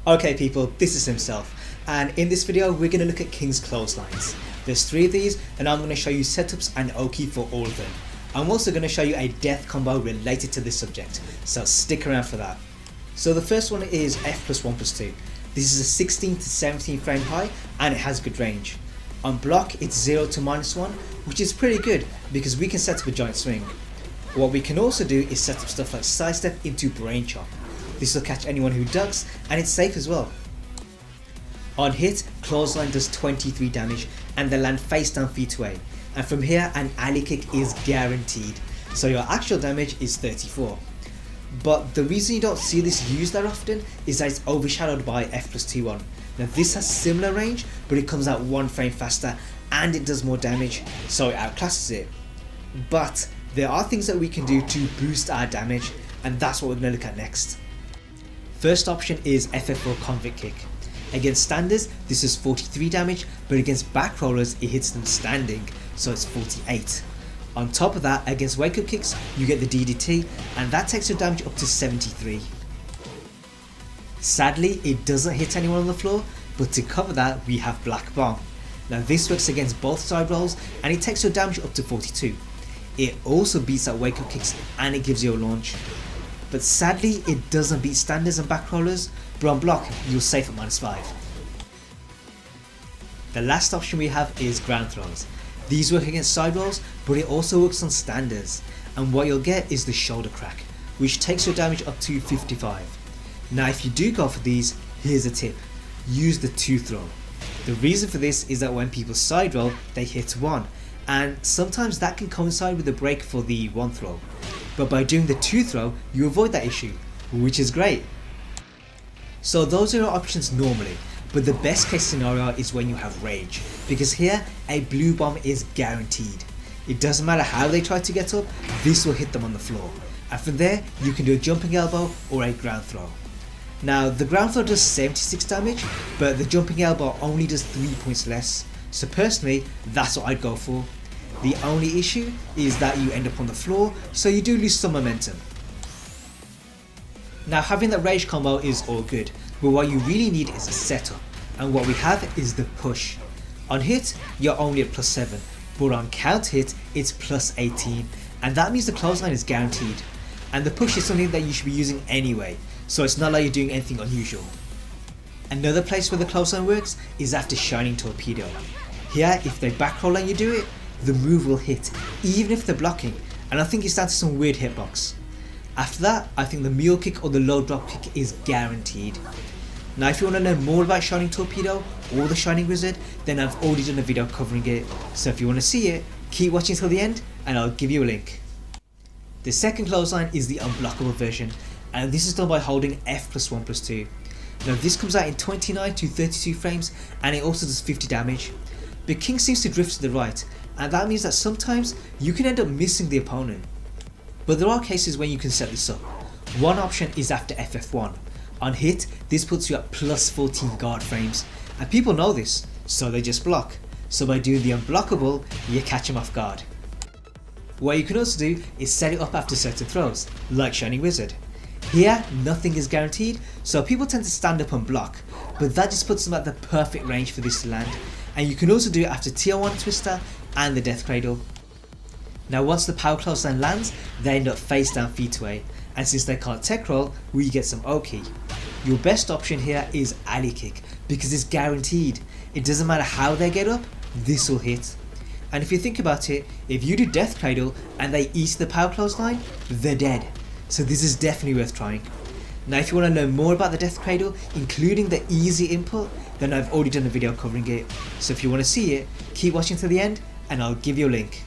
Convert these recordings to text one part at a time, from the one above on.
Okay people, this is himself, and in this video we're going to look at King's clotheslines. There's 3 of these and I'm going to show you setups and Oki for all of them. I'm also going to show you a death combo related to this subject, so stick around for that. So the first one is F+1+2. This is a 16 to 17 frame high and it has good range. On block it's 0 to -1, which is pretty good because we can set up a giant swing. What we can also do is set up stuff like sidestep into brain chop. This will catch anyone who ducks and it's safe as well. On hit, clothesline does 23 damage and they land face down feet away, and from here an alley kick is guaranteed, so your actual damage is 34. But the reason you don't see this used that often is that it's overshadowed by F+T1. Now this has similar range, but it comes out 1 frame faster and it does more damage, so it outclasses it. But there are things that we can do to boost our damage, and that's what we're going to look at next. First option is FF4 convict kick. Against standers this is 43 damage, but against back rollers it hits them standing, so it's 48. On top of that, against wake up kicks you get the DDT and that takes your damage up to 73. Sadly it doesn't hit anyone on the floor, but to cover that we have Black Bomb. Now this works against both side rolls and it takes your damage up to 42. It also beats out wake up kicks and it gives you a launch. But sadly it doesn't beat standers and back rollers, but on block you're safe at -5. The last option we have is ground throws. These work against side rolls, but it also works on standers, and what you'll get is the shoulder crack, which takes your damage up to 55. Now if you do go for these, here's a tip: use the 2 throw. The reason for this is that when people side roll they hit 1, and sometimes that can coincide with the break for the 1 throw. But by doing the 2 throw you avoid that issue, which is great. So those are your options normally, but the best case scenario is when you have rage, because here a blue bomb is guaranteed. It doesn't matter how they try to get up, this will hit them on the floor, and from there you can do a jumping elbow or a ground throw. Now the ground throw does 76 damage, but the jumping elbow only does 3 points less, so personally that's what I'd go for. The only issue is that you end up on the floor, so you do lose some momentum. Now having that rage combo is all good, but what you really need is a setup, and what we have is the push. On hit you're only at +7, but on count hit it's +18, and that means the clothesline is guaranteed. And the push is something that you should be using anyway, so it's not like you're doing anything unusual. Another place where the clothesline works is after shining torpedo. Here if they back roll and you do it, the move will hit even if they're blocking, and I think it's down to some weird hitbox. After that I think the mule kick or the low drop kick is guaranteed. Now if you want to learn more about Shining Torpedo or the Shining Wizard, then I've already done a video covering it, so if you want to see it, keep watching till the end and I'll give you a link. The second clothesline is the unblockable version, and this is done by holding F+1+2. Now this comes out in 29 to 32 frames and it also does 50 damage. But King seems to drift to the right, and that means that sometimes you can end up missing the opponent. But there are cases when you can set this up. One option is after FF1. On hit this puts you at +14 guard frames, and people know this, so they just block. So by doing the unblockable you catch them off guard. What you can also do is set it up after certain throws, like Shining Wizard. Here nothing is guaranteed, so people tend to stand up and block, but that just puts them at the perfect range for this to land. And you can also do it after Tijuana Twister and the Death Cradle. Now once the power clothesline lands, they end up face down feet away, and since they can't tech roll, we get some Oki. Your best option here is alley kick, because it's guaranteed. It doesn't matter how they get up, this will hit. And if you think about it, if you do Death Cradle and they eat the power clothesline, they're dead. So this is definitely worth trying. Now if you want to learn more about the Death Cradle, including the easy input, then I've already done a video covering it. So if you want to see it, keep watching till the end and I'll give you a link.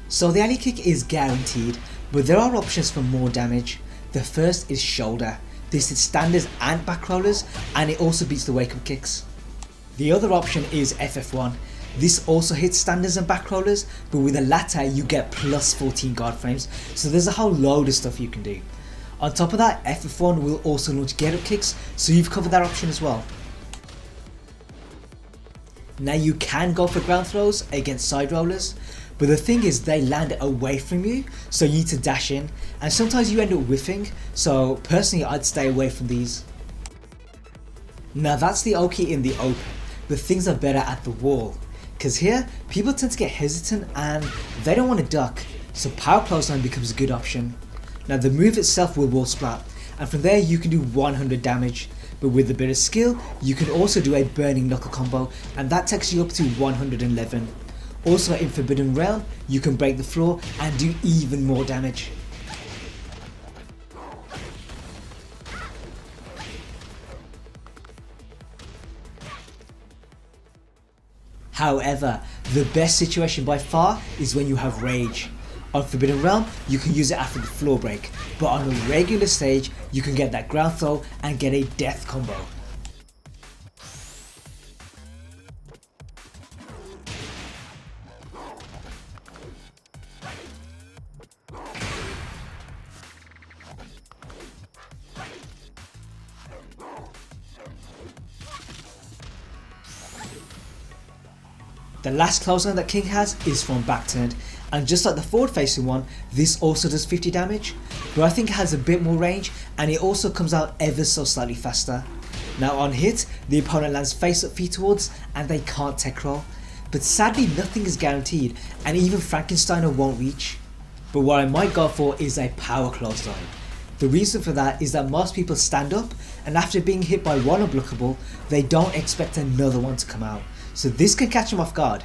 So the alley kick is guaranteed, but there are options for more damage. The first is shoulder. This hits standers and back rollers, and it also beats the wake up kicks. The other option is FF1. This also hits standers and back rollers, but with the latter you get +14 guard frames, so there's a whole load of stuff you can do. On top of that, FF1 will also launch get up kicks, so you've covered that option as well. Now you can go for ground throws against side rollers, but the thing is they land away from you, so you need to dash in, and sometimes you end up whiffing, so personally I'd stay away from these. Now that's the oki in the open, but things are better at the wall. Cause here, people tend to get hesitant and they don't want to duck, so power clothesline becomes a good option. Now the move itself will wall splat, and from there you can do 100 damage, but with a bit of skill, you can also do a burning knuckle combo, and that takes you up to 111. Also in Forbidden Realm, you can break the floor and do even more damage. However, the best situation by far is when you have rage. On Forbidden Realm, you can use it after the floor break, but on a regular stage, you can get that ground throw and get a death combo. The last clothesline that King has is from back turned, and just like the forward facing one, this also does 50 damage, but I think it has a bit more range and it also comes out ever so slightly faster. Now on hit, the opponent lands face up feet towards and they can't tech roll, but sadly nothing is guaranteed and even Frankensteiner won't reach. But what I might go for is a power clothesline. The reason for that is that most people stand up and after being hit by one unblockable, they don't expect another one to come out. So this can catch them off guard.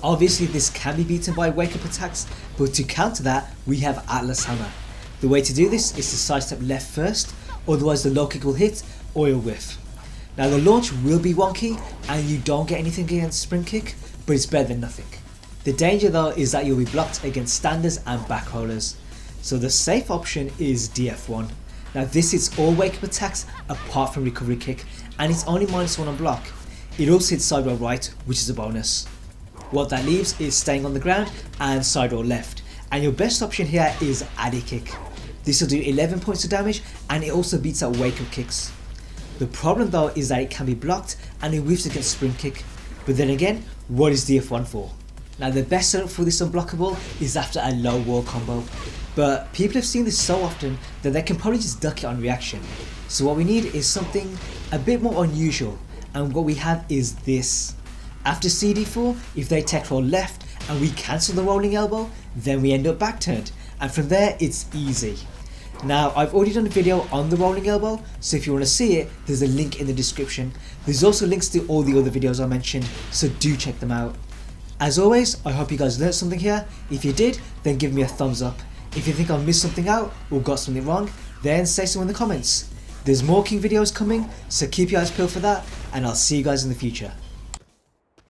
Obviously this can be beaten by wake up attacks, but to counter that we have Atlas Hammer. The way to do this is to sidestep left first, otherwise the low kick will hit or you'll whiff. Now the launch will be wonky and you don't get anything against sprint kick, but it's better than nothing. The danger though is that you'll be blocked against standers and back rollers. So the safe option is DF1. Now this hits all wake up attacks apart from recovery kick and it's only -1 on block. It also hits side roll right, which is a bonus. What that leaves is staying on the ground and side roll left, and your best option here is Addy kick. This will do 11 points of damage and it also beats out wake up kicks. The problem though is that it can be blocked and it whiffs against sprint kick, but then again, what is DF1 for? Now the best setup for this unblockable is after a low wall combo, but people have seen this so often that they can probably just duck it on reaction. So what we need is something a bit more unusual, and what we have is this. After CD4, if they tech roll left and we cancel the rolling elbow, then we end up back turned, and from there it's easy. Now I've already done a video on the rolling elbow, so if you want to see it, there's a link in the description. There's also links to all the other videos I mentioned, so do check them out. As always, I hope you guys learned something here. If you did, then give me a thumbs up. If you think I've missed something out or got something wrong, then say so in the comments. There's more King videos coming, so keep your eyes peeled for that, and I'll see you guys in the future.